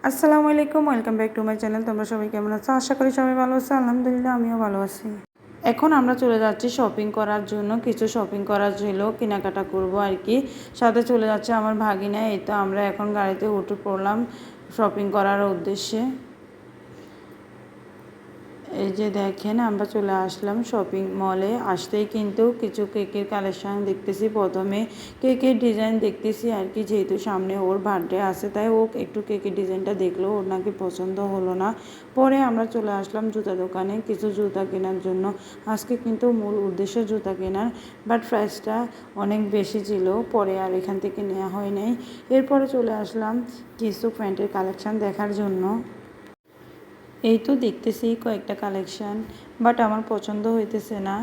আসসালামু আলাইকুম, welcome back to my channel. তোমরা সবাই কেমন আছো? আশা করি সবাই ভালো আছো। আলহামদুলিল্লাহ, আমিও ভালো আছি। এখন আমরা চলে যাচ্ছি শপিং করার জন্য। কিছু শপিং করার ছিল, কেনাকাটা করব আর কি। সাথে চলে যাচ্ছে আমার ভাগিনা। এই তো আমরা এখন গাড়িতে উঠে পড়লাম শপিং করার উদ্দেশ্যে। এই যে দেখেন, আমরা চলে আসলাম শপিং মলে। আসতেই কিন্তু কিছু কেকের কালেকশান দেখতেছি। প্রথমে কেকের ডিজাইন দেখতেছি আর কি, যেহেতু সামনে ওর বার্থডে আছে তাই ও একটু কেকের ডিজাইনটা দেখলো, ওর নাকি পছন্দ হলো না। পরে আমরা চলে আসলাম জুতা দোকানে কিছু জুতা কেনার জন্য। আজকে কিন্তু মূল উদ্দেশ্য জুতা কেনার, বাট প্রাইসটা অনেক বেশি ছিল, পরে আর এখান থেকে নেওয়া হয় নাই। এরপরে চলে আসলাম কিছু প্যান্টের কালেকশান দেখার জন্য। এই তো দেখতেছি কয়েকটা কালেকশান, বাট আমার পছন্দ হইতেছে না।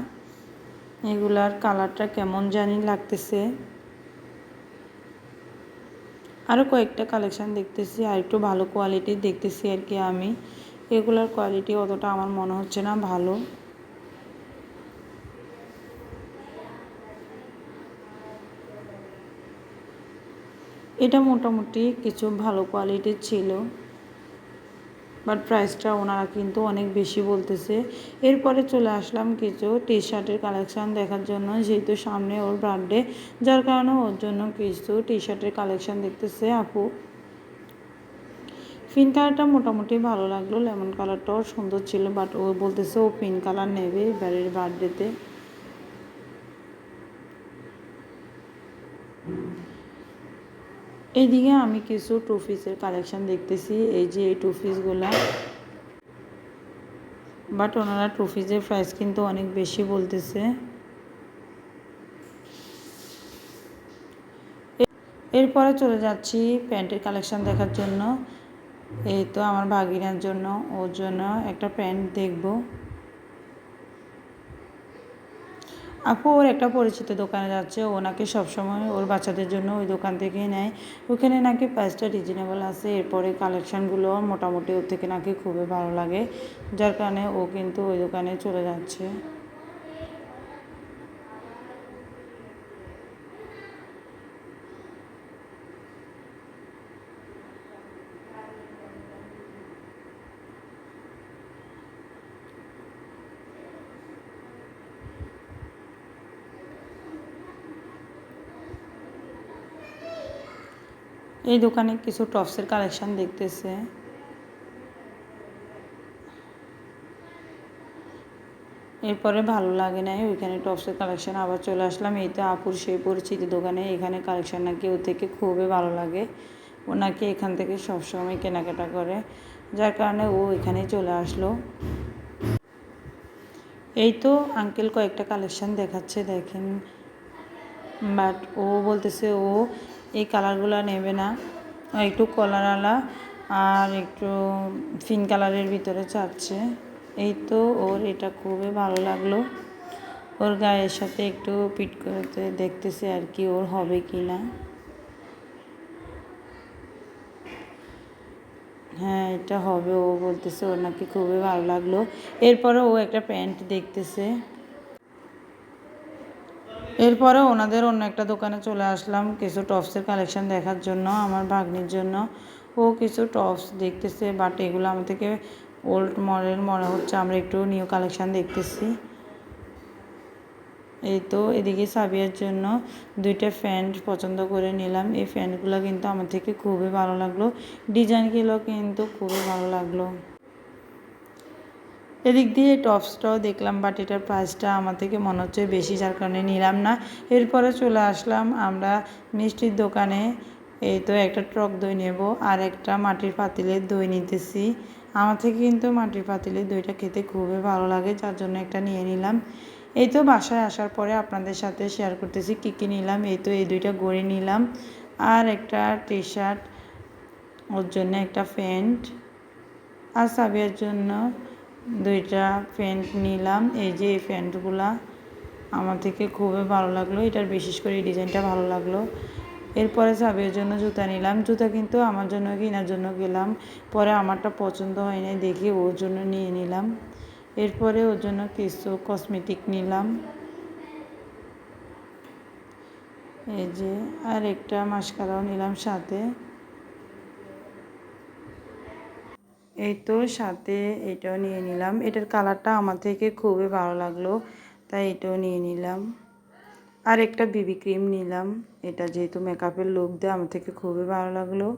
এগুলার কালারটা কেমন জানি লাগতেছে। আরও কয়েকটা কালেকশান দেখতেছি, আর একটু ভালো কোয়ালিটির দেখতেছি আর কি আমি। এগুলার কোয়ালিটি অতটা আমার মনে হচ্ছে না ভালো। এটা মোটামুটি কিছু ভালো কোয়ালিটির ছিল, বাট প্রাইসটা ওনারা কিন্তু অনেক বেশি বলতেছে। এরপরে চলে আসলাম কিছু টি শার্টের কালেকশান দেখার জন্য, যেহেতু সামনে ওর বার্থডে, যার কারণে ওর জন্য কিছু টি শার্টের কালেকশান দেখতেছে আপু। পিঙ্ক কালারটা মোটামুটি ভালো লাগলো, লেমন কালারটাও সুন্দর ছিল, বাট ও বলতেছে ও পিঙ্ক কালার নেবে এবারের বার্থডেতে। এইদিকে আমি কিছু টু পিসের কালেকশান দেখতেছি। এই যে এই টু পিসগুলা, বাট ওনারা টু পিসের প্রাইস কিন্তু অনেক বেশি বলতেছে। এরপরে চলে যাচ্ছি প্যান্টের কালেকশান দেখার জন্য। এই তো আমার ভাগিনার জন্য, ওর জন্য একটা প্যান্ট দেখব। আপু ওর একটা পরিচিত দোকানে যাচ্ছে, ও নাকি সবসময় ওর বাচ্চাদের জন্য ওই দোকান থেকেই নেয়। ওখানে নাকি প্রাইসটা রিজনেবল আছে। এরপরে কালেকশানগুলো মোটামুটি ওর থেকে নাকি খুবই ভালো লাগে, যার কারণে ও কিন্তু ওই দোকানে চলে যাচ্ছে। এই দোকানে কিছু টপসের কালেকশান দেখতেছে। এরপরে ভালো লাগে নাই, ওইখানে টপসের কালেকশান আবার চলে আসলাম। এই তো আপুর সেই পরিচিত দোকানে। এখানে কালেকশান নাকি ওর থেকে খুবই ভালো লাগে, ও নাকি এখান থেকে সবসময় কেনাকাটা করে, যার কারণে ও এখানেই চলে আসলো। এই তো আঙ্কেল কয়েকটা কালেকশান দেখাচ্ছে, দেখেন, বাট ও বলতেছে ও এই কালারগুলো নেবে না, একটু কলারওয়ালা আর একটু পিঙ্ক কালারের ভিতরে চাচ্ছে। এই তো ওর এটা খুবই ভালো লাগলো, ওর গায়ের সাথে একটু পিট করতে দেখতেছে আর কি, ওর হবে কি না। হ্যাঁ, এটা হবে, ও বলতেছে ওর নাকি খুবই ভালো লাগলো। এরপরে ও একটা প্যান্ট দেখতেছে। এরপরে ওনাদের অন্য একটা দোকানে চলে আসলাম কিছু টপসের কালেকশান দেখার জন্য আমার ভাগ্নির জন্য। ও কিছু টপস দেখতেছে, বাট এগুলো আমার থেকে ওল্ড মডেল মনে হচ্ছে, আমরা একটু নিউ কালেকশান দেখতেছি। এই তো এদিকে সাবিয়ার জন্য দুইটা প্যান্ট পছন্দ করে নিলাম। এই প্যান্টগুলো কিন্তু আমার থেকে খুবই ভালো লাগলো, ডিজাইনগুলো কিন্তু খুবই ভালো লাগলো। এদিক দিয়ে টপসটাও দেখলাম, বাট এটার প্রাইসটা আমার থেকে মনে হচ্ছে বেশি, যার কারণে নিলাম না। এরপরে চলে আসলাম আমরা মিষ্টির দোকানে। এই তো একটা টক দই নেব, আর একটা মাটির পাতিলের দই নিতেছি। আমার থেকে কিন্তু মাটির পাতিলের দইটা খেতে খুবই ভালো লাগে, যার জন্য একটা নিয়ে নিলাম। এই তো বাসায় আসার পরে আপনাদের সাথে শেয়ার করতেছি কী কী নিলাম। এই তো এই দুইটা গড়ি নিলাম, আর একটা টি শার্ট, ওর জন্য একটা প্যান্ট, আর সাবিয়ার জন্য দুইটা প্যান্ট নিলাম। এই যে এই প্যান্টগুলা আমার থেকে খুবই ভালো লাগলো, এটার বিশেষ করে এই ডিজাইনটা ভালো লাগলো। এরপরে সাবিয়ার জন্য জুতা নিলাম। জুতা কিন্তু আমার জন্য কেনার জন্য গেলাম, পরে আমারটা পছন্দ হয় নাই দেখি ওর জন্য নিয়ে নিলাম। এরপরে ওর জন্য কিছু কসমেটিক নিলাম, এই যে, আর একটা মাস্কারাও নিলাম সাথে। এই তো সাথে এটাও নিয়ে নিলাম। এটার কালারটা আমার থেকে খুবই ভালো লাগলো, তাই এটাও নিয়ে নিলাম। আর একটা বিবি ক্রিম নিলাম, এটা যেহেতু মেকআপের লুক দেয় আমার থেকে খুবই ভালো লাগলো।